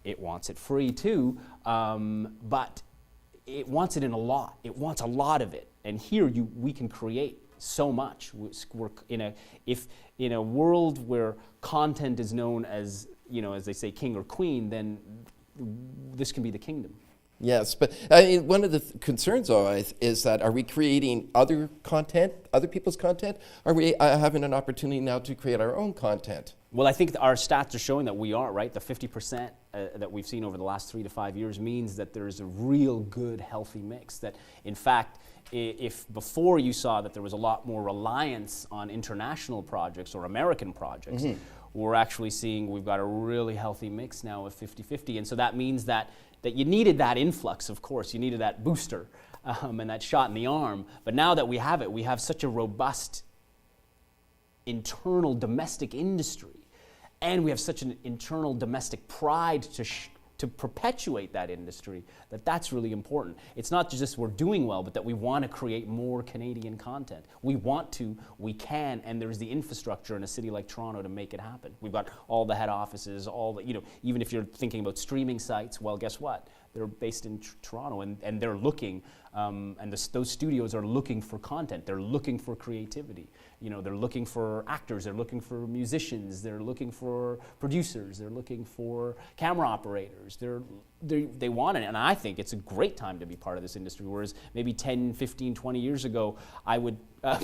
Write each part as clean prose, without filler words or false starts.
It wants it free too, but it wants it in a lot. It wants a lot of it. And here we can create so much. We're in a world where content is known as, as they say, king or queen, then this can be the kingdom. Yes, but one of the concerns, though, is that are we creating other people's content? Are we having an opportunity now to create our own content? Well, I think our stats are showing that we are, right? The 50% that we've seen over the last 3 to 5 years means that there's a real good, healthy mix. That, in fact, if before you saw that there was a lot more reliance on international projects or American projects, we're actually seeing we've got a really healthy mix now of 50-50. And so that means that you needed that influx, of course. You needed that booster and that shot in the arm. But now that we have it, we have such a robust internal domestic industry. And we have such an internal domestic pride to perpetuate that industry, that's really important. It's not just we're doing well, but that we want to create more Canadian content. We want to, we can, and there's the infrastructure in a city like Toronto to make it happen. We've got all the head offices, even if you're thinking about streaming sites, well, guess what? They're based in Toronto, and they're looking, those studios are looking for content. They're looking for creativity. They're looking for actors, they're looking for musicians, they're looking for producers, they're looking for camera operators. They want it, and I think it's a great time to be part of this industry, whereas maybe 10, 15, 20 years ago,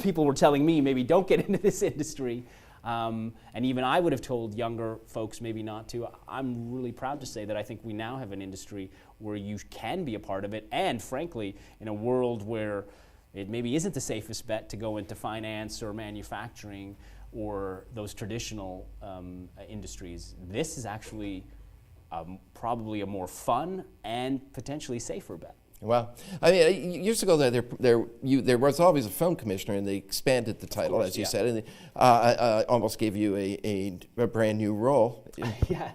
people were telling me maybe don't get into this industry. And even I would have told younger folks maybe not to. I'm really proud to say that I think we now have an industry where you can be a part of it, and frankly, in a world where it maybe isn't the safest bet to go into finance or manufacturing or those traditional industries. This is actually probably a more fun and potentially safer bet. Well, I mean, years ago there was always a film commissioner, and they expanded the title, as you said, and they almost gave you a brand new role. Yeah.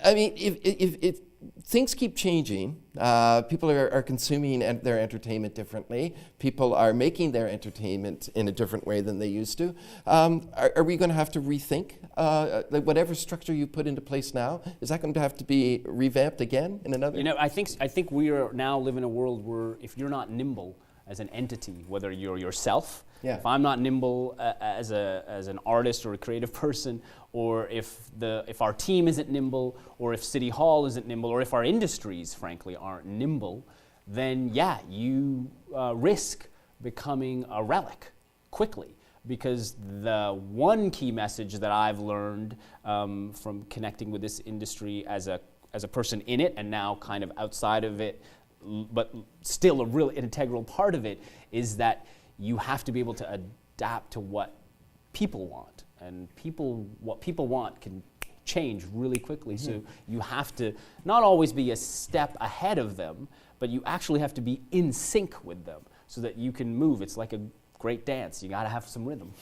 I mean, if things keep changing, people are consuming their entertainment differently. People are making their entertainment in a different way than they used to. Are we going to have to rethink whatever structure you put into place now? Is that going to have to be revamped again in another? I think we are now living in a world where if you're not nimble as an entity, whether you're yourself, if I'm not nimble as an artist or a creative person, or if our team isn't nimble, or if City Hall isn't nimble, or if our industries, frankly, aren't nimble, then you risk becoming a relic quickly. Because the one key message that I've learned from connecting with this industry as a person in it and now kind of outside of it, but still a real integral part of it, is that you have to be able to adapt to what people want. And what people want can change really quickly. So you have to not always be a step ahead of them, but you actually have to be in sync with them so that you can move. It's like a great dance. You got to have some rhythm.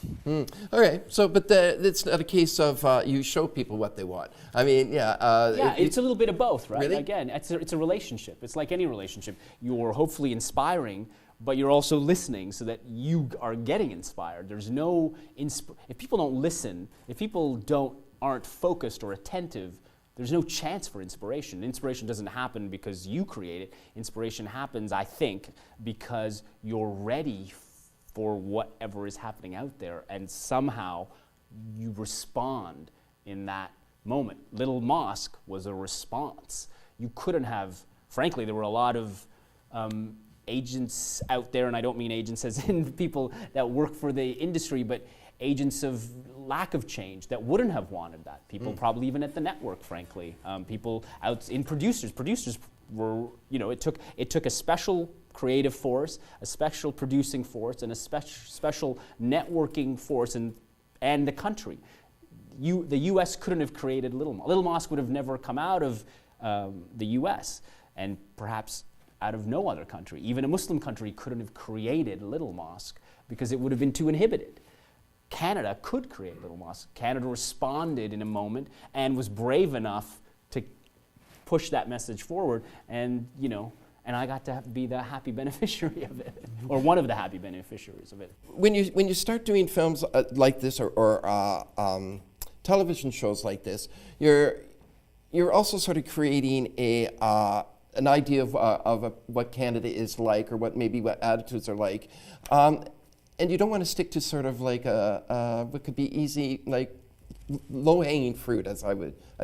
All right. So, but it's not a case of you show people what they want. I mean, it's a little bit of both, right? Really? Again, it's a relationship. It's like any relationship. You're hopefully inspiring, but you're also listening so that you are getting inspired. There's no if people don't listen, if people aren't focused or attentive, there's no chance for inspiration. Inspiration doesn't happen because you create it. Inspiration happens, I think, because you're ready for whatever is happening out there, and somehow you respond in that moment. Little Mosque was a response. You couldn't have, frankly, there were a lot of agents out there, and I don't mean agents as in people that work for the industry, but agents of lack of change that wouldn't have wanted that. People probably even at the network, frankly. People out in producers. Producers were, it took a special creative force, a special producing force, and a special networking force, and the country. The U.S. couldn't have created Little Mosque. Little Mosque would have never come out of the U.S., and perhaps out of no other country. Even a Muslim country couldn't have created Little Mosque because it would have been too inhibited. Canada could create Little Mosque. Canada responded in a moment and was brave enough to push that message forward, and I got to be the happy beneficiary of it, or one of the happy beneficiaries of it. When you start doing films like this or television shows like this, you're also sort of creating an idea of what Canada is like, or what attitudes are like, and you don't want to stick to sort of like what could be easy, like low-hanging fruit, as I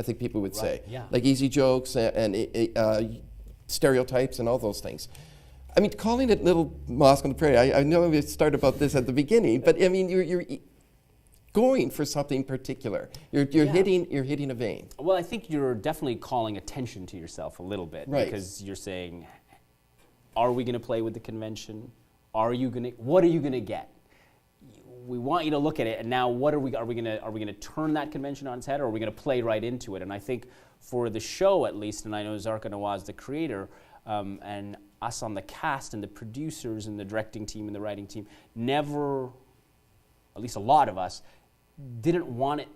think people would say, like easy jokes and stereotypes and all those things. I mean, calling it Little Mosque on the Prairie, I know we started about this at the beginning, but I mean, you're going for something particular. You're hitting a vein. Well, I think you're definitely calling attention to yourself a little bit, because you're saying, are we going to play with the convention? What are you going to get? We want you to look at it, and now what are we going to turn that convention on its head, or are we going to play right into it? And I think for the show, at least, and I know Zarka Nawaz, the creator, and us on the cast and the producers and the directing team and the writing team, never, at least a lot of us, didn't want it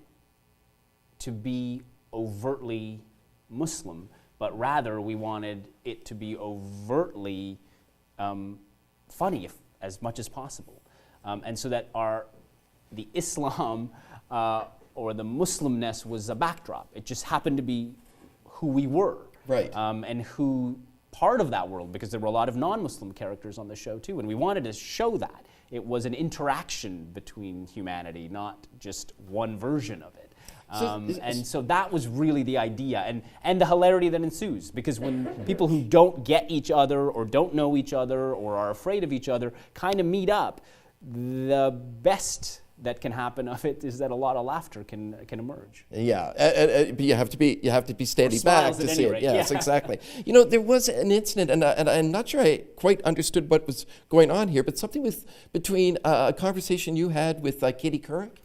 to be overtly Muslim, but rather we wanted it to be overtly funny as much as possible. And so that the Islam or the Muslimness was a backdrop. It just happened to be who we were. Right. And who part of that world, because there were a lot of non-Muslim characters on the show too, and we wanted to show that. It was an interaction between humanity, not just one version of it. And so that was really the idea, and the hilarity that ensues, because when people who don't get each other or don't know each other or are afraid of each other kind of meet up, the best that can happen of it is that a lot of laughter can emerge. Yeah, but you have to be standing back to see it. Yes, exactly. You know, there was an incident, and I'm not sure I quite understood what was going on here, but something between a conversation you had with Katie Couric.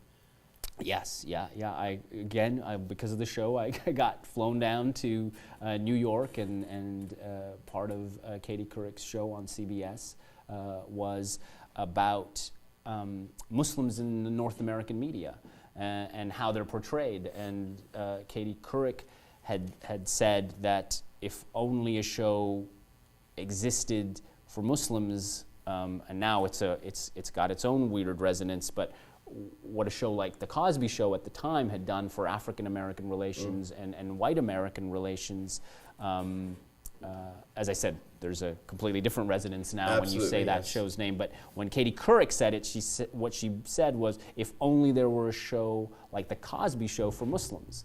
Yes, yeah. Because of the show, I got flown down to New York, and part of Katie Couric's show on CBS was about Muslims in the North American media and how they're portrayed. And Katie Couric had said that if only a show existed for Muslims, and now it's got its own weird resonance, but what a show like The Cosby Show at the time had done for African American relations and white American relations. As I said, there's a completely different resonance now when you say that show's name. But when Katie Couric said it, what she said was, if only there were a show like The Cosby Show for Muslims.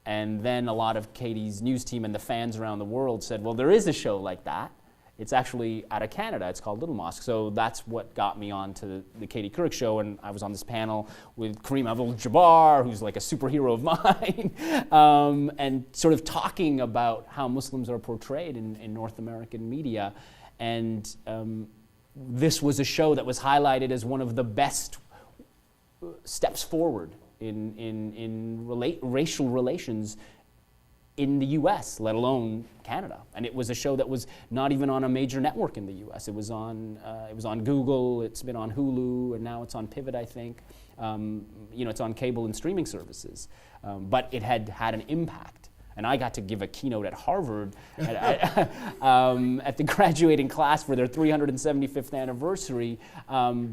And then a lot of Katie's news team and the fans around the world said, well, there is a show like that. It's actually out of Canada. It's called Little Mosque. So that's what got me on to the Katie Couric show, and I was on this panel with Kareem Abdul-Jabbar, who's like a superhero of mine, and sort of talking about how Muslims are portrayed in North American media. And this was a show that was highlighted as one of the best steps forward in racial relations in the U.S., let alone Canada. And it was a show that was not even on a major network in the U.S. It was on Google, it's been on Hulu, and now it's on Pivot, I think. It's on cable and streaming services. But it had an impact. And I got to give a keynote at Harvard at the graduating class for their 375th anniversary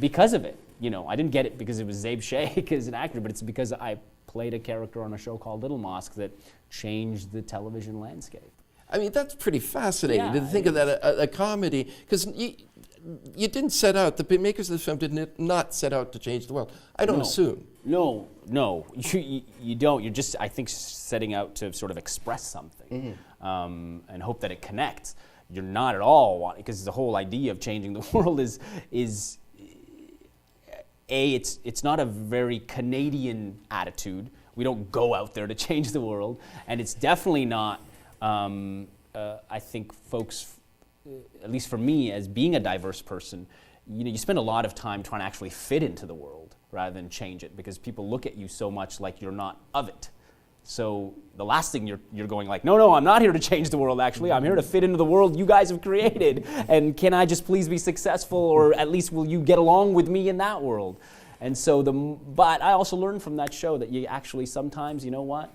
because of it. You know, I didn't get it because it was Zaib Shaikh as an actor, but it's because I played a character on a show called Little Mosque that changed the television landscape. I mean, that's pretty fascinating to think of that, a comedy, because you didn't set out, the makers of the film did not set out to change the world, I don't assume. No, you don't. You're just, I think, setting out to sort of express something and hope that it connects. You're not at all, because the whole idea of changing the world is it's not a very Canadian attitude. We don't go out there to change the world, and it's definitely not. I think folks, at least for me, as being a diverse person, you spend a lot of time trying to actually fit into the world rather than change it, because people look at you so much like you're not of it. So the last thing you're going like, no, I'm not here to change the world, actually. I'm here to fit into the world you guys have created. And can I just please be successful, or at least will you get along with me in that world? And so but I also learned from that show that you actually sometimes, you know what?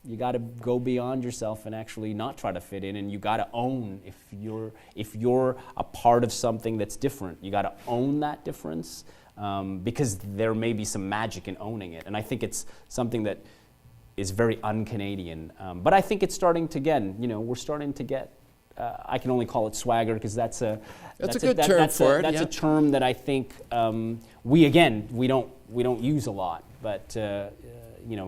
You got to go beyond yourself and actually not try to fit in, and you got to own if you're a part of something that's different. You got to own that difference, because there may be some magic in owning it. And I think it's something that is very un-Canadian. But I think it's starting to, again, we're starting to get, I can only call it swagger because that's a good term for it. That's a term that I think we don't use a lot. But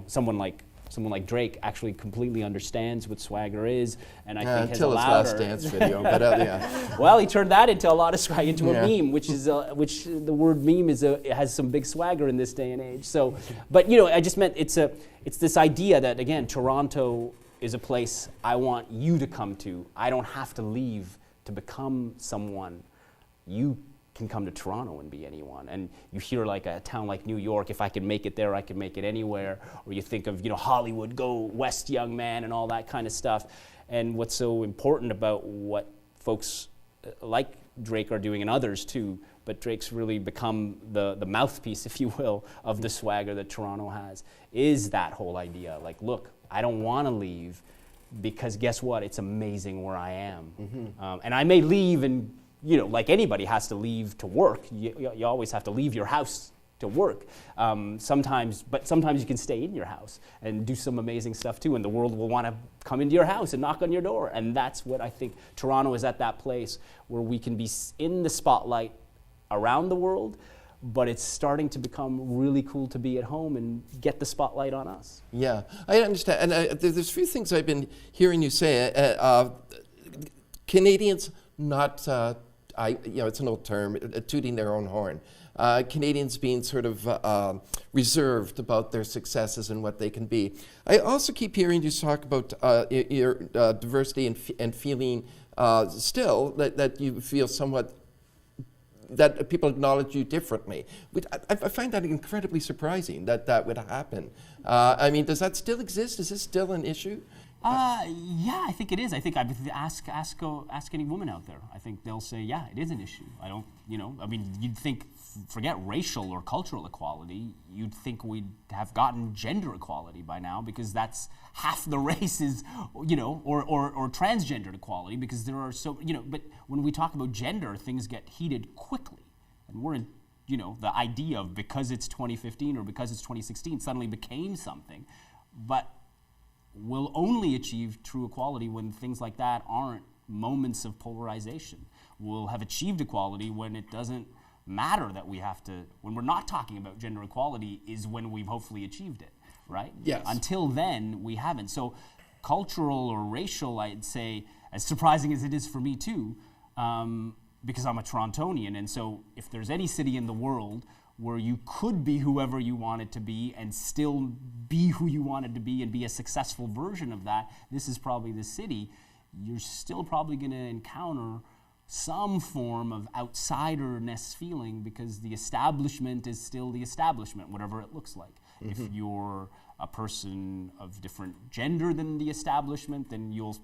someone like Drake actually completely understands what swagger is, and I think has allowed until his Last Dance video. But yeah. Well, he turned that into a meme, which the word meme has some big swagger in this day and age. So, but I just meant it's this idea that, again, Toronto is a place I want you to come to. I don't have to leave to become someone. You can come to Toronto and be anyone. And you hear like a town like New York, if I can make it there, I can make it anywhere. Or you think of, Hollywood, go west, young man, and all that kind of stuff. And what's so important about what folks like Drake are doing, and others too, but Drake's really become the mouthpiece, if you will, of the swagger that Toronto has, is that whole idea. Like, look, I don't want to leave because guess what? It's amazing where I am. Mm-hmm. And I may leave and like anybody has to leave to work. You always have to leave your house to work. Sometimes you can stay in your house and do some amazing stuff too, and the world will want to come into your house and knock on your door. And that's what I think Toronto is, at that place where we can be in the spotlight around the world, but it's starting to become really cool to be at home and get the spotlight on us. Yeah, I understand. And there's a few things I've been hearing you say. Canadians not... it's an old term, tooting their own horn. Canadians being sort of reserved about their successes and what they can be. I also keep hearing you talk about your diversity and feeling still that you feel somewhat, that people acknowledge you differently. I find that incredibly surprising that would happen. Does that still exist? Is this still an issue? Yeah, I think it is. I think ask any woman out there. I think they'll say, yeah, it is an issue. You'd think, forget racial or cultural equality, you'd think we'd have gotten gender equality by now, because that's half the race is, or transgender equality, because there are so, but when we talk about gender, things get heated quickly. And we're in, the idea of because it's 2015 or because it's 2016 suddenly became something. But we'll only achieve true equality when things like that aren't moments of polarization. We'll have achieved equality when it doesn't matter that we have to, when we're not talking about gender equality is when we've hopefully achieved it, right? Yes. Until then, we haven't. So cultural or racial, I'd say, as surprising as it is for me too, because I'm a Torontonian, and so if there's any city in the world where you could be whoever you wanted to be and still be who you wanted to be and be a successful version of that, this is probably the city. You're still probably going to encounter some form of outsiderness feeling, because the establishment is still the establishment, whatever it looks like. Mm-hmm. If you're a person of different gender than the establishment, then you'll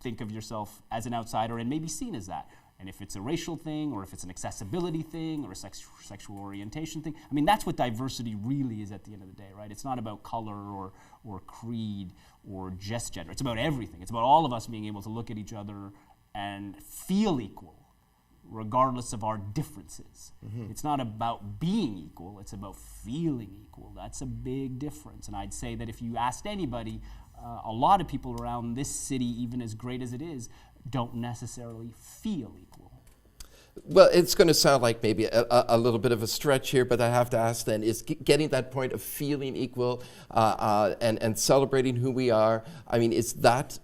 think of yourself as an outsider and maybe seen as that. And if it's a racial thing, or if it's an accessibility thing, or a sexual orientation thing, that's what diversity really is at the end of the day, right? It's not about color or creed or just gender. It's about everything. It's about all of us being able to look at each other and feel equal, regardless of our differences. Mm-hmm. It's not about being equal, it's about feeling equal. That's a big difference. And I'd say that if you asked anybody, a lot of people around this city, even as great as it is, don't necessarily feel equal. Well, it's going to sound like maybe a little bit of a stretch here, but I have to ask then, is getting that point of feeling equal and celebrating who we are, is that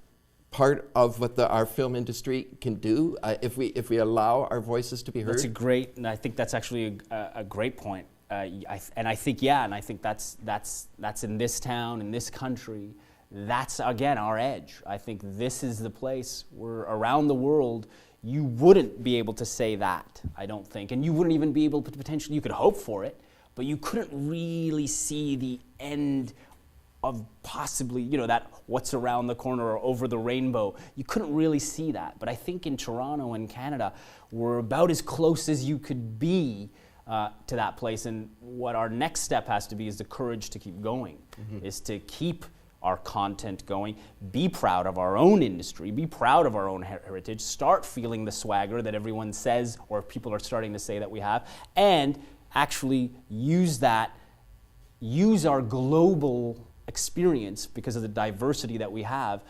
part of what our film industry can do if we allow our voices to be heard? And I think that's actually a great point. I think that's in this town, in this country. That's, again, our edge. I think this is the place where around the world you wouldn't be able to say that, I don't think. And you wouldn't even be able to potentially, you could hope for it, but you couldn't really see the end of possibly, that what's around the corner or over the rainbow. You couldn't really see that. But I think in Toronto and Canada, we're about as close as you could be to that place. And what our next step has to be is the courage to keep going, mm-hmm. is to keep our content going, be proud of our own industry, be proud of our own heritage, start feeling the swagger that everyone says, or people are starting to say that we have, and actually use our global experience, because of the diversity that we have,